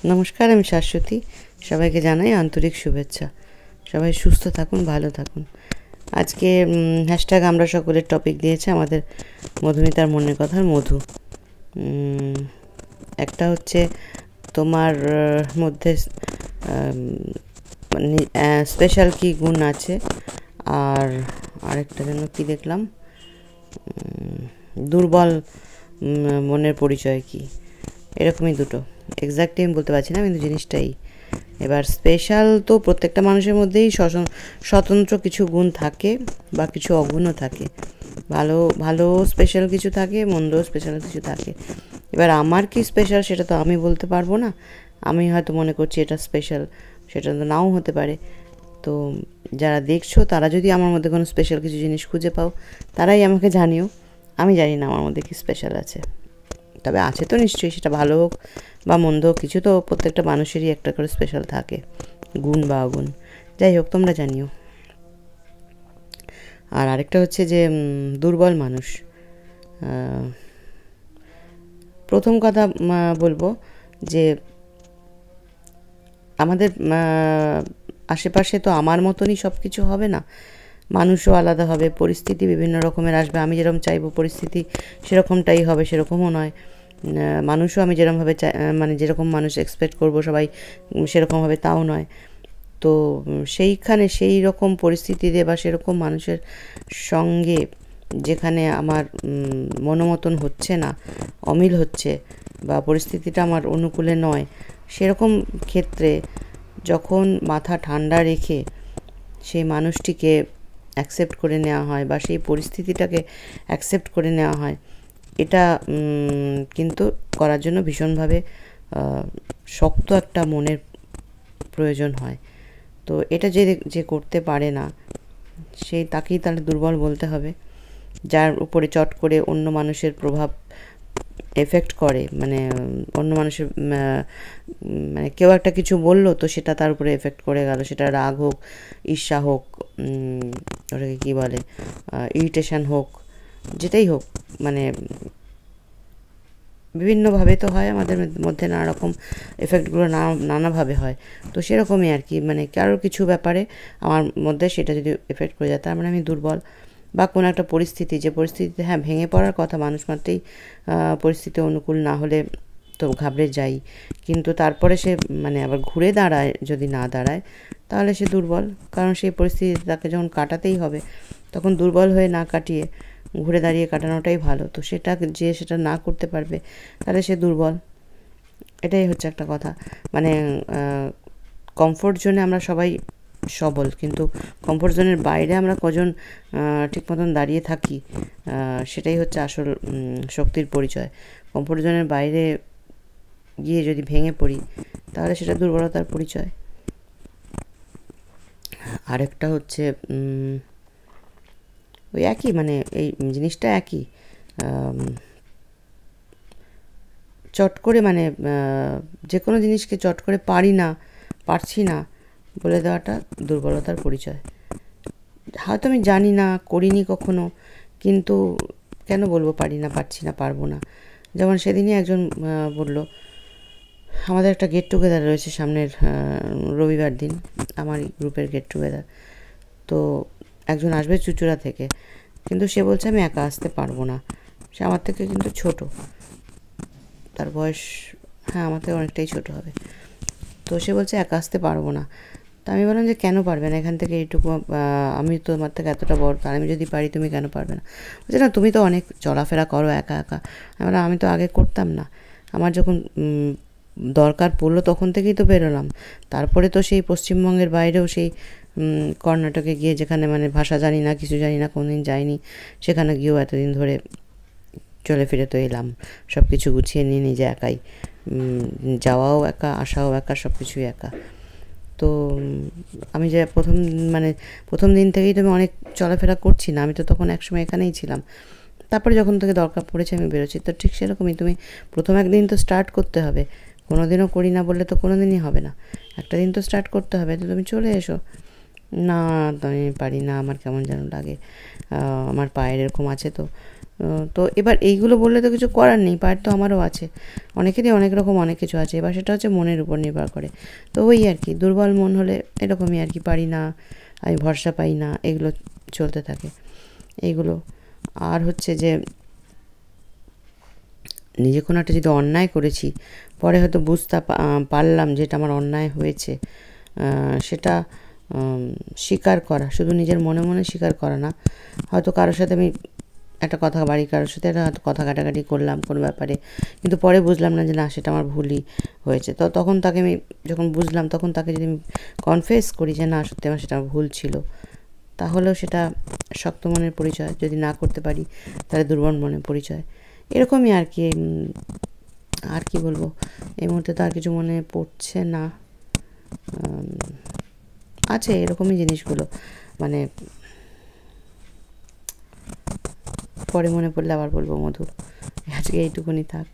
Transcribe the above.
নমস্কার, আমি শাশ্বতী। সবাইকে জানাই আন্তরিক শুভেচ্ছা। সবাই সুস্থ থাকুন, ভালো থাকুন। আজকে হ্যাশট্যাগ আমরা সকলের টপিক দিয়েছে আমাদের মধুমিতার মনের কথার মধু। একটা হচ্ছে তোমার মধ্যে স্পেশাল কি গুণ আছে, আর আরেকটা যেন কি দেখলাম, দুর্বল মনের পরিচয় কি, এরকমই দুটো। এক্স্যাক্টলি আমি বলতে পারছি না, কিন্তু জিনিসটাই। এবার স্পেশাল তো প্রত্যেকটা মানুষের মধ্যেই স্বতন্ত্র কিছু গুণ থাকে বা কিছু অগুণও থাকে। ভালো ভালো স্পেশাল কিছু থাকে, মন্দ স্পেশাল কিছু থাকে। এবার আমার কি স্পেশাল সেটা তো আমি বলতে পারবো না। আমি হয়তো মনে করছি এটা স্পেশাল, সেটা তো নাও হতে পারে। তো যারা দেখছো তারা যদি আমার মধ্যে কোনো স্পেশাল কিছু জিনিস খুঁজে পাও, তারাই আমাকে জানিও। আমি জানি না আমার মধ্যে কি স্পেশাল আছে, তবে আছে তো নিশ্চয়ই। সেটা ভালো হোক বা মন্দ হোক, কিছু তো প্রত্যেকটা মানুষেরই একটা করে স্পেশাল থাকে, গুণ বা অগুণ। যাই হোক, তোমরা জানিও। আর আরেকটা হচ্ছে যে দুর্বল মানুষ। প্রথম কথা বলবো যে আমাদের আশেপাশে তো আমার মতনই সব কিছু হবে না, মানুষও আলাদা হবে, পরিস্থিতি বিভিন্ন রকমের আসবে। আমি যেরকম চাইবো পরিস্থিতি সেরকমটাই হবে, সেরকমও নয়। মানুষও আমি যেরকমভাবে মানে যেরকম মানুষ এক্সপেক্ট করব সবাই সেরকম হবে, তাও নয়। তো সেইখানে সেই রকম পরিস্থিতিতে বা সেরকম মানুষের সঙ্গে যেখানে আমার মনোমতন হচ্ছে না, অমিল হচ্ছে, বা পরিস্থিতিটা আমার অনুকূলে নয়, সেরকম ক্ষেত্রে যখন মাথা ঠান্ডা রেখে সেই মানুষটিকে অ্যাকসেপ্ট করে নেওয়া হয় বা সেই পরিস্থিতিটাকে অ্যাকসেপ্ট করে নেওয়া হয়, এটা কিন্তু করার জন্য ভীষণভাবে শক্ত একটা মনের প্রয়োজন হয়। তো এটা যে যে করতে পারে না, সেই তাকেই তাহলে দুর্বল বলতে হবে। যার উপরে চট করে অন্য মানুষের প্রভাব এফেক্ট করে, মানে অন্য মানুষের মানে কেউ একটা কিছু বললো তো সেটা তার উপরে এফেক্ট করে গেল, সেটা রাগ হোক, ঈর্ষা হোক, ওটাকে কী বলে, ইরিটেশন হোক, যেটাই হোক, মানে বিভিন্নভাবে তো হয় আমাদের মধ্যে, নানা রকম এফেক্টগুলো নানাভাবে হয়। তো সেরকমই আর কি, মানে কারোর কিছু ব্যাপারে আমার মধ্যে সেটা যদি এফেক্ট করে যায়, তার মানে আমি দুর্বল। বা কোনো একটা পরিস্থিতি, যে পরিস্থিতিতে হ্যাঁ ভেঙে পড়ার কথা, মানুষ মাত্রেই পরিস্থিতি অনুকূল না হলে তো ঘাবড়ে যাই, কিন্তু তারপরে সে মানে আবার ঘুরে দাঁড়ায়, যদি না দাঁড়ায় তাহলে সে দুর্বল। কারণ সেই পরিস্থিতি তাকে যখন কাটাতেই হবে, তখন দুর্বল হয়ে না কাটিয়ে ঘুরে দাঁড়িয়ে কাটানোটাই ভালো। তো সেটা যে সেটা না করতে পারবে, তাহলে সে দুর্বল। এটাই হচ্ছে একটা কথা। মানে কমফোর্ট জোনে আমরা সবাই সবল, কিন্তু কমফোর্ট জোনের বাইরে আমরা কজন ঠিক মতন দাঁড়িয়ে থাকি, সেটাই হচ্ছে আসল শক্তির পরিচয়। কমফোর্ট জোনের বাইরে গিয়ে যদি ভেঙে পড়ি, তাহলে সেটা দুর্বলতার পরিচয়। আরেকটা হচ্ছে ওই একই, মানে এই জিনিসটা একই, চট করে মানে যে কোনো জিনিসকে চট করে পারছি না বলে দেওয়াটা দুর্বলতার পরিচয়। হয়তো আমি জানি না, করিনি কখনো, কিন্তু কেন বলবো পারি না, পারছি না, পারবো না। যেমন সেদিনই একজন বলল, আমাদের একটা গেট টুগেদার রয়েছে সামনের রবিবার দিন, আমার গ্রুপের গেট টুগেদার। তো একজন আসবে চুঁচুড়া থেকে, কিন্তু সে বলছে আমি একা আসতে পারবো না। সে আমার থেকে কিন্তু ছোট, তার বয়স হ্যাঁ আমার থেকে অনেকটাই ছোট হবে। তো সে বলছে একা আসতে পারবো না। তা আমি বললাম যে কেন পারবে না, এখান থেকে এইটুকু, আমি তোমার থেকে এতটা বড়, তার আমি যদি পারি তুমি কেন পারবে না? বলছে না, তুমি তো অনেক চলাফেরা করো একা একা। আমি বললাম আমি তো আগে করতাম না, আমার যখন দরকার পড়লো তখন থেকেই তো বেরোলাম। তারপরে তো সেই পশ্চিমবঙ্গের বাইরেও সেই কর্ণাটকে গিয়ে, যেখানে মানে ভাষা জানি না, কিছু জানি না, কোনোদিন যাইনি, সেখানে গিয়েও এতদিন ধরে চলে ফিরে তো এলাম, সব কিছু গুছিয়ে নিয়ে নিজে একাই, যাওয়াও একা, আসাও একা, সব কিছুই একা। তো আমি যে প্রথম দিন থেকেই তো আমি অনেক চলাফেরা করছি না, আমি তো তখন একসময় এখানেই ছিলাম। তারপরে যখন থেকে দরকার পড়েছে আমি বেরোচ্ছি। তো ঠিক সেরকমই তুমি প্রথম একদিন তো স্টার্ট করতে হবে। কোনো দিনও করি না বললে তো কোনো দিনই হবে না, একটা দিন তো স্টার্ট করতে হবে। তো তুমি চলে এসো। না, আমি পারি না, আমার কেমন যেন লাগে, আমার পায়ের এরকম আছে। তো তো এবার এইগুলো বললে তো কিছু করার নেই, পায়ের তো আমারও আছে, অনেকেরই অনেক রকম অনেক কিছু আছে। এবার সেটা হচ্ছে মনের উপর নির্ভর করে। তো ওই আর কি, দুর্বল মন হলে এরকমই আর কি, পারি না, আমি ভরসা পাই না, এগুলো চলতে থাকে এইগুলো। আর হচ্ছে যে নিজে কোনো একটা যদি অন্যায় করেছি, পরে হয়তো বুঝতে পারলাম যেটা আমার অন্যায় হয়েছে, সেটা স্বীকার করা, শুধু নিজের মনে মনে স্বীকার করা না। হয়তো কারোর সাথে আমি একটা কথা, বাড়ির কারোর সাথে একটা হয়তো কথা কাটাকাটি করলাম কোনো ব্যাপারে, কিন্তু পরে বুঝলাম না যে না, সেটা আমার ভুলই হয়েছে। তো তখন তাকে আমি যখন বুঝলাম, তখন তাকে যদি আমি কনফেস করি যে না, সত্যি আমার সেটা ভুল ছিল, তাহলেও সেটা শক্ত মনের পরিচয়। যদি না করতে পারি তাহলে দুর্বল মনের পরিচয়। এরকমই আর কি। আর কি বলবো, এই মুহূর্তে তো আর কিছু মনে পড়ছে না। আছে এরকমই জিনিসগুলো, মানে পরে মনে পড়লে আবার বলবো মধু। আজকে এইটুকুনি থাক।